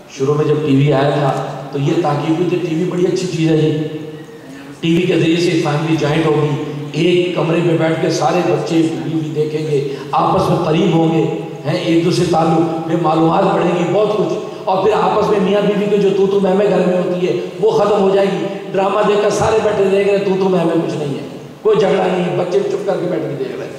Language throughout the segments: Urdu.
شروع میں جب ٹی وی آیا تھا تو یہ تاکید ہوئی کہ ٹی وی بڑی اچھی چیز ہے جی، ٹی وی کے ذریعے سے فیملی جوائنٹ ہوگی، ایک کمرے میں بیٹھ کے سارے بچے ٹی وی دیکھیں گے، آپس میں قریب ہوں گے، ہیں ایک دوسرے تعلق میں، معلومات بڑھیں گی بہت کچھ، اور پھر آپس میں میاں بیوی کے جو تو میں گھر میں ہوتی ہے وہ ختم ہو جائے گی، ڈرامہ دیکھ کر سارے بیٹھے دیکھ رہے تو میں کچھ نہیں ہے، کوئی جھگڑا نہیں ہے، بچے چپ کر کے بیٹھ کے دیکھ رہے ہیں۔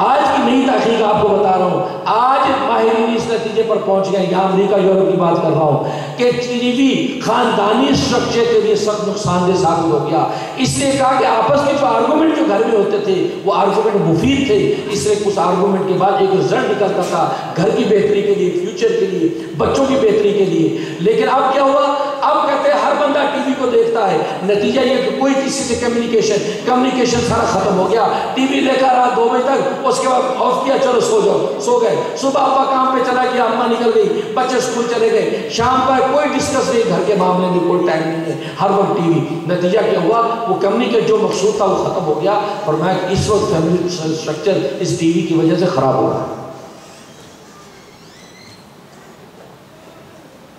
آج کی نئی تحقیق آپ کو بتا رہا ہوں، آج ماہرین اس نتیجے پر پہنچ گئے، یہاں امریکہ یورپ کی بات کر رہا ہوں، کہ ٹی وی خاندانی اسٹرکچر کے لیے سخت نقصان دہ ثابت ہو گیا۔ اس لیے کہا کہ آپس کے جو آرگومنٹ جو گھر میں ہوتے تھے وہ آرگومنٹ مفید تھے، اس لیے اس آرگومنٹ کے بعد ایک رزلٹ نکلتا تھا گھر کی بہتری کے لیے، فیوچر کے لیے، بچوں کی بہتری کے لیے۔ لیکن اب کیا ہوا؟ اب کہتے ہیں ہر بندہ ٹی وی کو دیکھتا ہے، نتیجہ یہ کہ کوئی کسی سے کمیونیکیشن سارا ختم ہو گیا۔ ٹی وی دیکھا رہا 2 بجے تک، اس کے بعد آف کیا، چلو سو جاؤ، سو گئے، صبح ابا کام پہ چلا گیا، اماں نکل گئی، بچے اسکول چلے گئے، شام کا کوئی ڈسکس نہیں، گھر کے معاملے میں کوئی ٹائم نہیں ہے، ہر وقت ٹی وی۔ نتیجہ کیا ہوا؟ وہ کمیونیکیشن جو مقصود تھا وہ ختم ہو گیا، اور میں اس وقت فیملی اسٹرکچر اس ٹی وی کی وجہ سے خراب ہو رہا ہے۔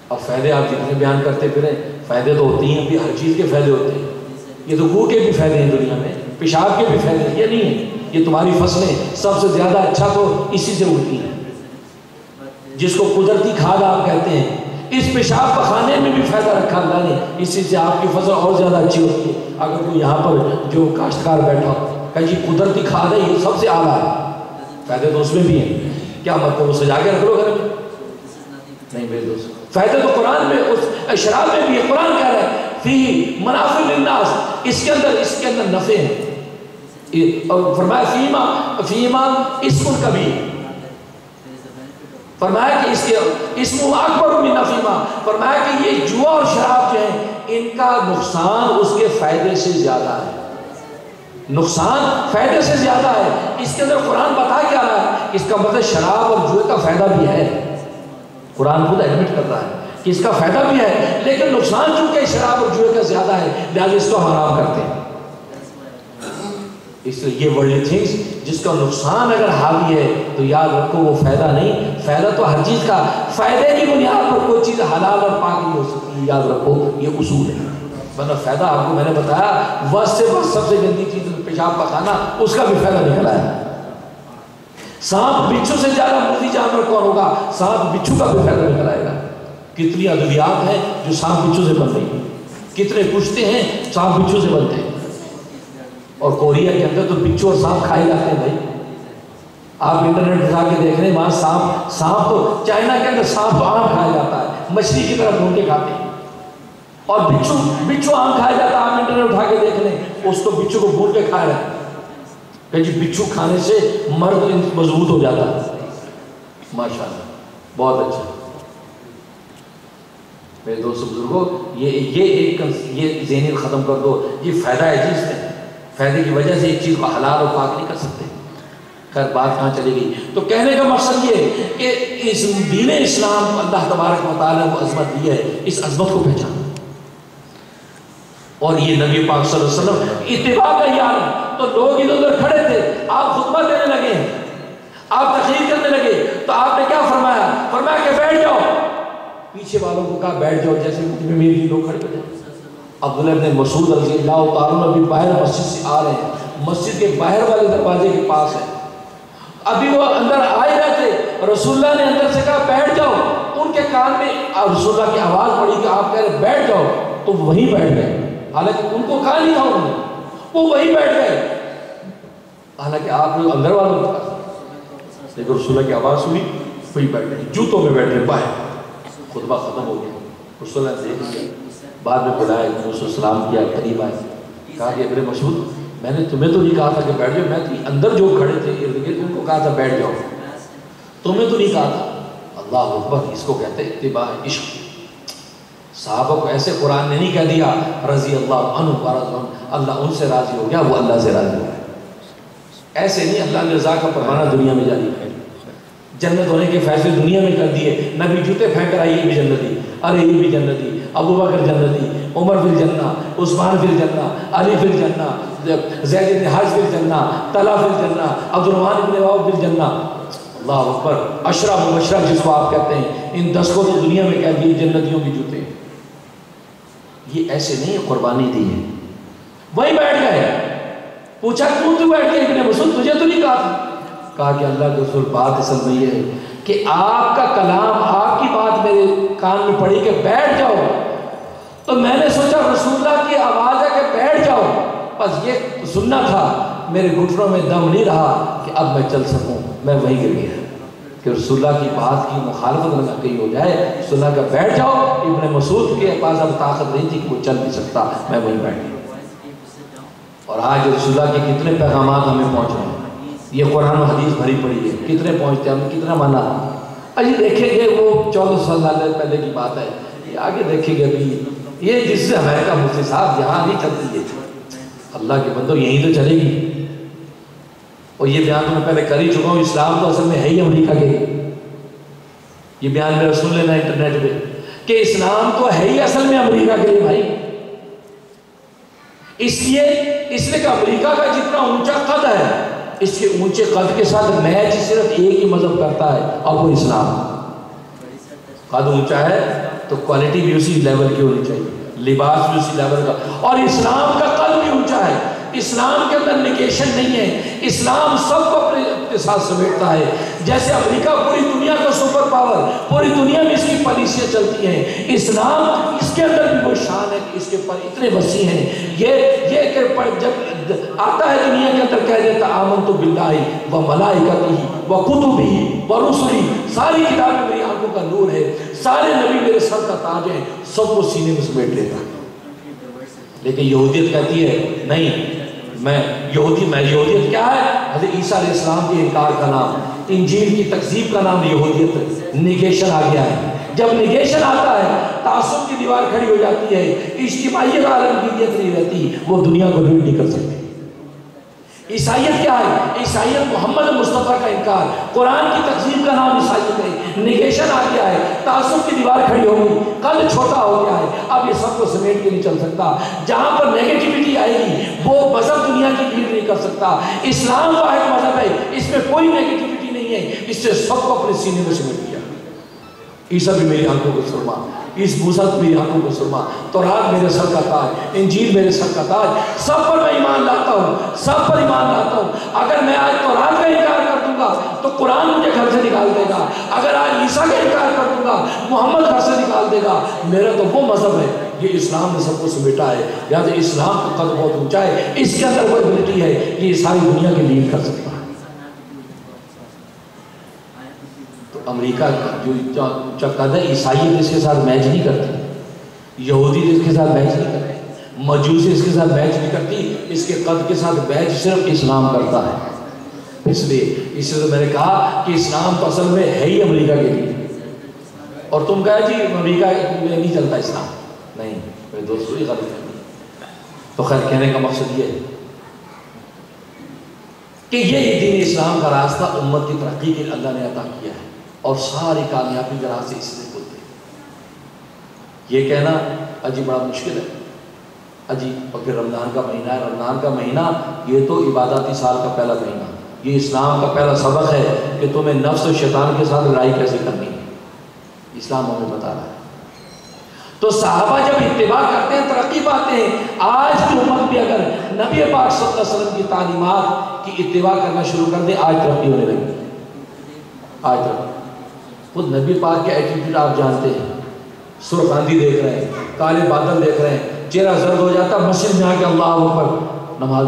اب فائدے آپ جتنے بیان کرتے پھریں، فائدے تو ہوتی ہیں، ابھی ہر چیز کے فائدے ہوتے ہیں، یہ تو گو کے بھی فائدے ہیں دنیا میں، پیشاب کے بھی فائدے ہیں، یہ نہیں ہے، یہ تمہاری فصلیں سب سے زیادہ اچھا تو اسی سے اڑتی ہیں، جس کو قدرتی کھاد آپ کہتے ہیں، اس پیشاب پخانے میں بھی فائدہ رکھا اللہ نے، اسی سے آپ کی فصل اور زیادہ اچھی ہوتی ہے۔ اگر کوئی یہاں پر جو کاشتکار بیٹھا ہو کہ جی قدرتی کھاد ہے یہ سب سے اعلیٰ ہے، فائدے تو اس میں بھی ہیں، کیا مطلب وہ سجا کے رکھ لو گھر میں؟ نہیں میرے دوست، فائدہ تو قرآن میں، اس شراب میں بھی ہے، قرآن کہہ رہا ہے فی منافع للناس، اس کے اندر نفع ہے، اور فرمایا فیما اسم کبیر، فرمایا کہ اس کے اسم اکبر من نفیما، فرمایا کہ یہ جوا اور شراب جو ہیں ان کا نقصان اس کے فائدے سے زیادہ ہے، نقصان فائدے سے زیادہ ہے۔ اس کے اندر قرآن بتا کیا رہا ہے؟ اس کا مطلب شراب اور جوئے کا فائدہ بھی ہے، قرآن خود ایڈمٹ کر رہا ہے کہ اس کا فائدہ بھی ہے، لیکن نقصان چونکہ شراب اور جوئے کا زیادہ ہے لہذا اس کو حرام کرتے ہیں۔ اس لیے یہ ورلڈلی تھنگس جس کا نقصان اگر حاوی ہے تو یاد رکھو وہ فائدہ نہیں، فائدہ تو ہر چیز کا، فائدے کی بنیاد پر کوئی چیز حلال اور پاک نہیں ہو سکتی، یاد رکھو یہ اصول ہے۔ ورنہ فائدہ آپ کو میں نے بتایا وقت سے وقت سب سے گندی چیز پیشاب پخانا، اس کا بھی فائدہ نکلا ہے۔ سانپ بچھو سے زیادہ مفید جانور کون ہوگا؟ سانپ بچھو کا بھی فائدہ نکل آئے گا۔ کتنی ادویات ہیں جو سانپ بچھو سے بن رہی ہیں، کتنے پشتے ہیں سانپ بچھو سے بنتے ہیں، اور کوریا کے اندر تو بچھو اور سانپ کھائے جاتے ہیں بھائی، آپ انٹرنیٹ اٹھا کے دیکھ رہے ہیں وہاں سانپ تو چائنا کے اندر سانپ عام کھایا جاتا ہے، مچھلی کی طرح ڈھونڈ کے کھاتے ہیں، اور بچھو عام کھایا جاتا ہے، آپ انٹرنیٹ اٹھا کے دیکھ لیں اس کو بچھو کو بھون کے کھا رہے ہیں کہ جی بچھو کھانے سے مرد مضبوط ہو جاتا ہے۔ ماشاءاللہ بہت اچھا میرے دوست بزرگوں، یہ ذہنیت ختم کر دو، یہ فائدہ ہے جس میں فائدے کی وجہ سے ایک چیز کو حلال اور پاک نہیں کر سکتے۔ خیر بات کہاں چلے گئی؟ تو کہنے کا مقصد یہ کہ اس دین اسلام اللہ تبارک و تعالیٰ کو عظمت دی ہے، اس عظمت کو پہچانا، اور یہ نبی پاک صلی اللہ علیہ وسلم اتباع کا یار، تو لوگ ادھر ادھر کھڑے تھے، آپ خطبہ دینے لگے، آپ تقریر کرنے لگے، تو آپ نے کیا فرمایا؟ فرمایا کہ بیٹھ جاؤ، پیچھے والوں کو کہا بیٹھ جاؤ، جیسے کہ میری لوگ کھڑے ہو جائیں۔ عبداللہ ابن مسعود رضی اللہ تعالیٰ ابھی باہر مسجد سے آ رہے ہیں، مسجد کے باہر والے دروازے کے پاس ہیں، ابھی وہ اندر آئے رہے تھے، رسول اللہ نے اندر سے کہا بیٹھ جاؤ، ان کے کان میں رسول اللہ کی آواز پڑی کہ آپ کہہ رہے بیٹھ جاؤ، تو وہیں بیٹھ گئے، حالانکہ ان کو کہا نہیں تھا انہوں نے، وہ وہیں بیٹھ گئے، حالانکہ آپ نے اندر والوں کو کہا، لیکن رسول اللہ کی آواز سنی وہیں بیٹھ گئے، جوتوں میں بیٹھ گئے باہر۔ خطبہ ختم ہو گیا، رسول اللہ نے دیکھ لیا، بعد میں بلایا، رسول السلام کیا، قریب آئے، کہا کہ ابن مسعود میں نے تمہیں تو نہیں کہا تھا کہ بیٹھ جاؤ، میں تو اندر جو کھڑے تھے ارد گرد ان کو کہا تھا بیٹھ جاؤ، تمہیں تو نہیں کہا تھا۔ اللہ اکبر، اس کو کہتے ہیں اتباع عشق۔ صحابہ کو ایسے قرآن نے نہیں کہہ دیا رضی اللہ عنہ ورضوا عنہ، اللہ ان سے راضی ہو گیا، وہ اللہ سے راضی ہو گیا، ایسے نہیں اللہ نے رضا کا پروانہ دنیا میں جاری کر، جنت ہونے کے فیصلے دنیا میں کر دیے، نبی جوتے پھینک کر آئی یہ بھی جنتی، ارے یہ بھی جنتی، ابو بکر جنتی، عمر فی الجنہ، عثمان فی الجنہ، علی فی الجنہ، زید بن حارث فی الجنہ، طلحہ فی الجنہ، عبد الرحمن بن عوف فی الجنہ، اللہ اکبر، عشرہ مبشرہ جس کو آپ کہتے ہیں، ان 10 کو تو دنیا میں کہہ دیے جنتیوں کی جوتے ہیں۔ یہ ایسے نہیں قربانی دی ہے، وہیں بیٹھ گئے، پوچھا کیوں تو بیٹھ گئے ابن مسعود، تجھے تو نہیں کہا تھا؟ کہا کہ اللہ کے رسول بات اصل میں یہ ہے کہ آپ کا کلام، آپ کی بات میرے کان میں پڑی کہ بیٹھ جاؤ، تو میں نے سوچا رسول اللہ کی آواز ہے کہ بیٹھ جاؤ، بس یہ سننا تھا، میرے گھٹنوں میں دم نہیں رہا کہ اب میں چل سکوں، میں وہیں گر گیا کہ رسول اللہ کی بات کی مخالفت نہ کہیں ہو جائے۔ رسول اللہ کا بیٹھ جاؤ، ابن مسعود کے پاس اب طاقت نہیں تھی کہ وہ چل نہیں سکتا، میں وہیں بیٹھ گیا۔ اور آج رسول اللہ کے کتنے پیغامات ہمیں پہنچ رہے ہیں، یہ قرآن و حدیث بھری پڑی ہے، کتنے پہنچتے ہیں، ہم کتنا مانا۔ اجی دیکھیں گے وہ 14 سال پہلے کی بات ہے، یہ آگے دیکھیں گے ابھی یہ جس سے امریکہ مفتی صاحب یہاں نہیں چلتی ہے، اللہ کے بندو یہیں تو چلے گی۔ اور یہ بیان تو میں پہلے کر ہی چکا ہوں، اسلام تو اصل میں ہے ہی امریکہ کے، یہ بیان میرا سن لینا انٹرنیٹ پہ کہ اسلام تو ہے ہی اصل میں امریکہ کے لیے بھائی۔ اس لیے کہ امریکہ کا جتنا اونچا قد ہے، اس کے اونچے قد کے ساتھ میچ صرف ایک ہی مذہب کرتا ہے اور وہ اسلام۔ قد اونچا ہے تو کوالٹی بھی اسی لیول کی ہونی چاہیے، لباس بھی اسی لیول کا، اور اسلام کا قد بھی اونچا ہے۔ اسلام کے اندر نیگیشن نہیں ہے، اسلام سب کو اپنے ساتھ سمیٹتا ہے۔ جیسے امریکہ پوری دنیا کا سپر پاور، پوری دنیا میں اس کی پالیسیاں چلتی ہیں، اسلام اس کے اندر بھی وہ شان ہے کہ اس کے پر اتنے وسیع ہیں۔ یہ کہ جب آتا ہے دنیا کے اندر کہہ دیتا آمنت باللہ و ملائکتہ و کتبہ و رسلہ، ساری کتابیں میری آنکھوں کا نور ہے، سارے نبی میرے سر کا تاج ہیں، سب کو سینے میں سمیٹ لیتا ہے۔ لیکن یہودیت کہتی ہے نہیں، یہودیت کیا ہے؟ حضرت عیسیٰ علیہ السلام کے انکار کا نام، انجیل کی تکذیب کا نام یہودیت، نیگیشن آ گیا ہے۔ جب نیگیشن آتا ہے، تعصب کی دیوار کھڑی ہو جاتی ہے، اجتماعیت عالمگیریت نہیں رہتی، وہ دنیا کو ریڈ نہیں کر سکتی۔ عیسائیت کیا ہے؟ عیسائیت محمد مصطفیٰ کا انکار، قرآن کی تکذیب کا نام عیسائیت ہے۔ نیگیشن آ گیا ہے، تعصب کی دیوار کھڑی ہو گئی، قد چھوٹا ہو گیا ہے، اب یہ سب کو سمیٹ کے نہیں چل سکتا۔ جہاں پر نیگیٹیوٹی آئے گی وہ مذہب دنیا کی لیڈ نہیں کر سکتا۔ اسلام واحد مذہب ہے، اس میں کوئی نیگیٹیوٹی نہیں ہے، اس سے سب کو اپنے سینے میں سمیٹ دیا۔ عیسیٰ بھی میری آنکھوں کو سرما، اس موسیٰ بھی میری آنکھوں کو سرما، تورات میرے سر کا تاج، انجیل میرے سر کا تاج، سب پر میں ایمان لاتا ہوں، سب پر ایمان لاتا ہوں۔ اگر میں آج تورات کا انکار کر دوں گا تو قرآن مجھے گھر سے نکال دے گا، اگر آج عیسیٰ کا انکار کر دوں گا محمد گھر سے نکال دے گا۔ میرا تو وہ مذہب ہے، یہ اسلام نے سب کو سمیٹا ہے، لہٰذا اسلام کا قد بہت اونچا ہے، اس کے اندر وہ ایبلٹی ہے کہ یہ ساری دنیا کے لیڈ کر سکتا ہے۔ امریکہ جو اونچا قد ہے، عیسائیت اس کے ساتھ میچ نہیں کرتی، یہودی اس کے ساتھ میچ نہیں کرتی، مجوسی اس کے ساتھ میچ نہیں کرتی، اس کے قد کے ساتھ میچ صرف اسلام کرتا ہے۔ اس لیے میں نے کہا کہ اسلام تو اصل میں ہے ہی امریکہ کے لیے، اور تم کہا جی امریکہ میں نہیں چلتا اسلام، نہیں میرے دوستوں یہ غلط ہے۔ تو خیر کہنے کا مقصد یہ ہے کہ یہ دین اسلام کا راستہ امت کی ترقی کے لیے اللہ نے عطا کیا ہے، اور ساری کامیابی کے راستے اس سے کھلتے ہیں۔ یہ کہنا اجی بڑا مشکل ہے، اجی اور پھر رمضان کا مہینہ ہے، رمضان کا مہینہ یہ تو عباداتی سال کا پہلا مہینہ، یہ اسلام کا پہلا سبق ہے کہ تمہیں نفس و شیطان کے ساتھ لڑائی کیسے کرنی ہے، اسلام ہمیں بتا رہا ہے۔ تو صحابہ جب اتباع کرتے ہیں ترقی پاتے ہیں۔ آج کی امت بھی اگر نبی پاک صلی اللہ علیہ وسلم کی تعلیمات کی اتباع کرنا شروع کر دیں، آج ترقی ہونے لگی، آج ترقی۔ خود نبی پاک کے ایٹیٹیوڈ آپ جانتے ہیں، سرخ آندھی دیکھ رہے ہیں، کالے بادل دیکھ رہے ہیں، چہرہ زرد ہو جاتا، مسجد میں آ کے اللہ اکبر نماز